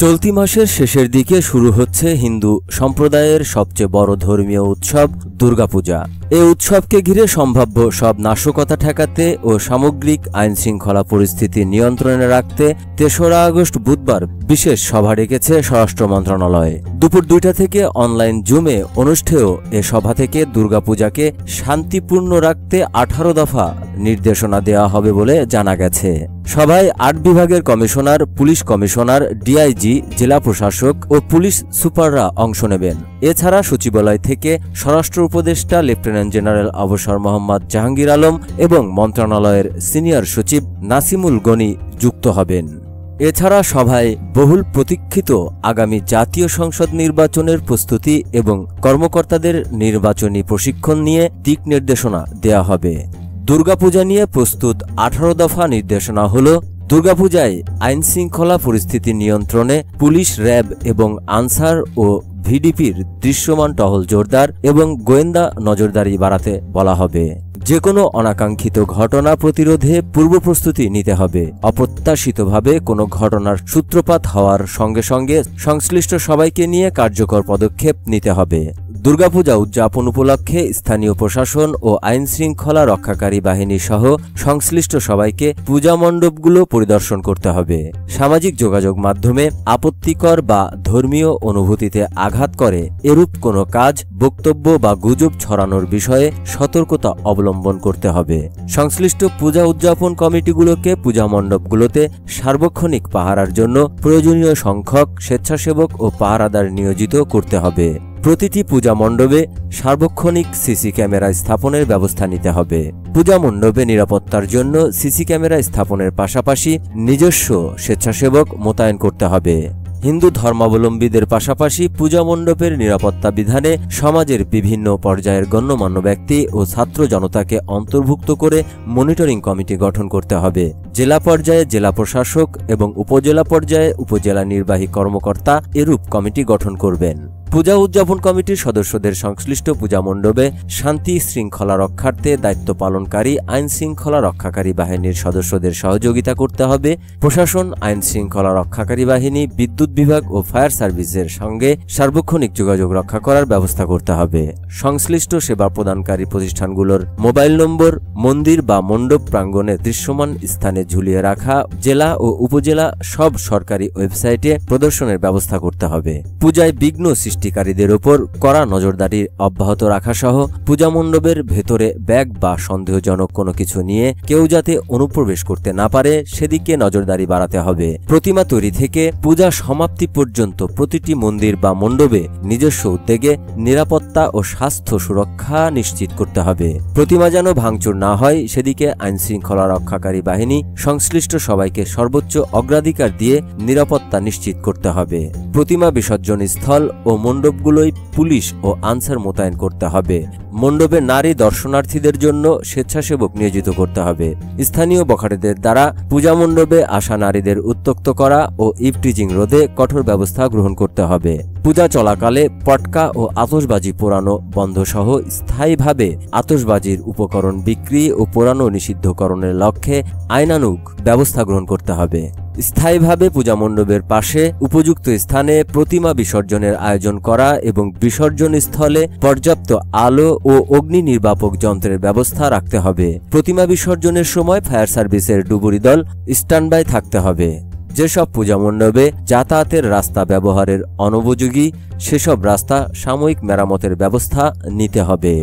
চলতি মাসের শেষের দিকে শুরু হচ্ছে হিন্দু সম্প্রদায়ের সবচেয়ে বড় ধর্মীয় উৎসব দুর্গাপূজা। এই উৎসবকে ঘিরে সম্ভাব্য সব নাশকতা ঠেকাতে ও সামগ্রিক আইনশৃঙ্খলা পরিস্থিতি নিয়ন্ত্রণে রাখতে ৩রা আগস্ট বুধবার বিশেষ সভা ডেকেছে স্বরাষ্ট্র মন্ত্রণালয়। দুপুর ২টা থেকে অনলাইন জুমে অনুষ্ঠেয় এ সভা থেকে দুর্গাপূজাকে শান্তিপূর্ণ রাখতে ১৮ দফা নির্দেশনা দেওয়া হবে বলে জানা গেছে। সভায় ৮ বিভাগের কমিশনার, পুলিশ কমিশনার, ডিআইজি, জেলা প্রশাসক ও পুলিশ সুপাররা অংশ নেবেন। এছাড়া সচিবালয় থেকে স্বরাষ্ট্র উপদেষ্টা লেফটেন্যান্ট জেনারেল অবসর মোহাম্মদ জাহাঙ্গীর আলম এবং মন্ত্রণালয়ের সিনিয়র সচিব নাসিমুল গনি যুক্ত হবেন। এছাড়া সভায় বহুল প্রতীক্ষিত আগামী জাতীয় সংসদ নির্বাচনের প্রস্তুতি এবং কর্মকর্তাদের নির্বাচনী প্রশিক্ষণ নিয়ে দিক নির্দেশনা দেয়া হবে। দুর্গাপূজা নিয়ে প্রস্তুত ১৮ দফা নির্দেশনা হল: দুর্গাপূজায় আইনশৃঙ্খলা পরিস্থিতি নিয়ন্ত্রণে পুলিশ, র্যাব এবং আনসার ও ভিডিপির দৃশ্যমান টহল জোরদার এবং গোয়েন্দা নজরদারি বাড়াতে বলা হবে। যে কোনো অনাকাঙ্ক্ষিত ঘটনা প্রতিরোধে পূর্ব প্রস্তুতি নিতে হবে। অপ্রত্যাশিতভাবে কোনো ঘটনার সূত্রপাত হওয়ার সঙ্গে সঙ্গে সংশ্লিষ্ট সবাইকে নিয়ে কার্যকর পদক্ষেপ নিতে হবে। দুর্গাপূজা উদযাপন উপলক্ষে স্থানীয় প্রশাসন ও আইনশৃঙ্খলা রক্ষাকারী বাহিনী সহ সংশ্লিষ্ট সবাইকে পূজা মণ্ডপগুলো পরিদর্শন করতে হবে। সামাজিক যোগাযোগ মাধ্যমে আপত্তিকর বা ধর্মীয় অনুভূতিতে আঘাত করে এরূপ কোনো কাজ, বক্তব্য বা গুজব ছড়ানোর বিষয়ে সতর্কতা অবলম্বন করতে হবে। সংশ্লিষ্ট পূজা উদযাপন কমিটিগুলোকে পূজা মণ্ডপগুলোতে সার্বক্ষণিক পাহারার জন্য প্রয়োজনীয় সংখ্যক স্বেচ্ছাসেবক ও পাহারাদার নিয়োজিত করতে হবে। প্রতিটি পূজা মণ্ডপে সার্বক্ষণিক সিসি ক্যামেরা স্থাপনের ব্যবস্থা নিতে হবে। পূজা মণ্ডপে নিরাপত্তার জন্য সিসি ক্যামেরা স্থাপনের পাশাপাশি নিজস্ব স্বেচ্ছাসেবক মোতায়েন করতে হবে। হিন্দু ধর্মাবলম্বীদের পাশাপাশি পূজা মণ্ডপের নিরাপত্তা বিধানে সমাজের বিভিন্ন পর্যায়ের গণ্যমান্য ব্যক্তি ও ছাত্র জনতাকে অন্তর্ভুক্ত করে মনিটরিং কমিটি গঠন করতে হবে। জেলা পর্যায়ে জেলা প্রশাসক এবং উপজেলা পর্যায়ে উপজেলা নির্বাহী কর্মকর্তা এরূপ কমিটি গঠন করবেন। পূজা উদযাপন কমিটির সদস্যদের সংশ্লিষ্ট পূজা মণ্ডপে শান্তি শৃঙ্খলা রক্ষার্থে দায়িত্ব পালনকারী আইন শৃঙ্খলা রক্ষাকারী বাহিনীর সদস্যদের সহযোগিতা করতে হবে। প্রশাসন, আইন শৃঙ্খলা রক্ষাকারী বাহিনী, বিদ্যুৎ বিভাগ ও ফায়ার সার্ভিসের সঙ্গে সার্বক্ষণিক যোগাযোগ রক্ষা করার ব্যবস্থা করতে হবে। সংশ্লিষ্ট সেবা প্রদানকারী প্রতিষ্ঠানগুলোর মোবাইল নম্বর মন্দির বা মণ্ডপ প্রাঙ্গণে দৃশ্যমান স্থানে ঝুলিয়ে রাখা জেলা ও উপজেলা সব সরকারি ওয়েবসাইটে প্রদর্শনের ব্যবস্থা করতে হবে। পূজায় বিঘ্ন সৃষ্টিকারীদের উপর কড়া নজরদারি অব্যাহত রাখা সহ পূজা মণ্ডপের ভেতরে ব্যাগ বা সন্দেহজনক কোনো কিছু নিয়ে কেউ যাতে অনুপ্রবেশ করতে না পারে সেদিকে নজরদারি বাড়াতে হবে। প্রতিমা তৈরি থেকে পূজা সমাপ্তি পর্যন্ত প্রতিটি মন্দির বা মণ্ডপে নিজস্ব উদ্যোগে নিরাপত্তা ও স্বাস্থ্য সুরক্ষা নিশ্চিত করতে হবে। প্রতিমা যেন ভাঙচুর না হয় সেদিকে আইনশৃঙ্খলা রক্ষাকারী বাহিনী সংশ্লিষ্ট সবাইকে সর্বোচ্চ অগ্রাধিকার দিয়ে নিরাপত্তা নিশ্চিত করতে হবে। প্রতিমা বিসর্জন স্থল ও মণ্ডপগুলোই পুলিশ ও আনসার মোতায়েন করতে হবে। মণ্ডপে নারী দর্শনার্থীদের জন্য স্বেচ্ছাসেবক নিয়োজিত করতে হবে। স্থানীয় বখাটেদের দ্বারা পূজা মণ্ডপে আসা নারীদের উত্ত্যক্ত করা ও ইভটিজিং রোধে কঠোর ব্যবস্থা গ্রহণ করতে হবে। পূজা চলাকালে পটকা ও আতশবাজি পোড়ানো বন্ধ সহ স্থায়ীভাবে আতশবাজির উপকরণ বিক্রি ও পোড়ানো নিষিদ্ধকরণের লক্ষ্যে আইনানুগ ব্যবস্থা গ্রহণ করতে হবে। স্থায়ীভাবে পূজা মণ্ডপের পাশে উপযুক্ত স্থানে প্রতিমা বিসর্জনের আয়োজন করা এবং বিসর্জন স্থলে পর্যাপ্ত আলো ও অগ্নি নির্বাপক যন্ত্রের ব্যবস্থা রাখতে হবে। প্রতিমা বিসর্জনের সময় ফায়ার সার্ভিসের ডুবুরি দল স্ট্যান্ডবাই থাকতে হবে। যেসব পূজা মণ্ডপে যাতায়াতের রাস্তা ব্যবহারের অনুপযোগী সেসব রাস্তা সাময়িক মেরামতের ব্যবস্থা নিতে হবে।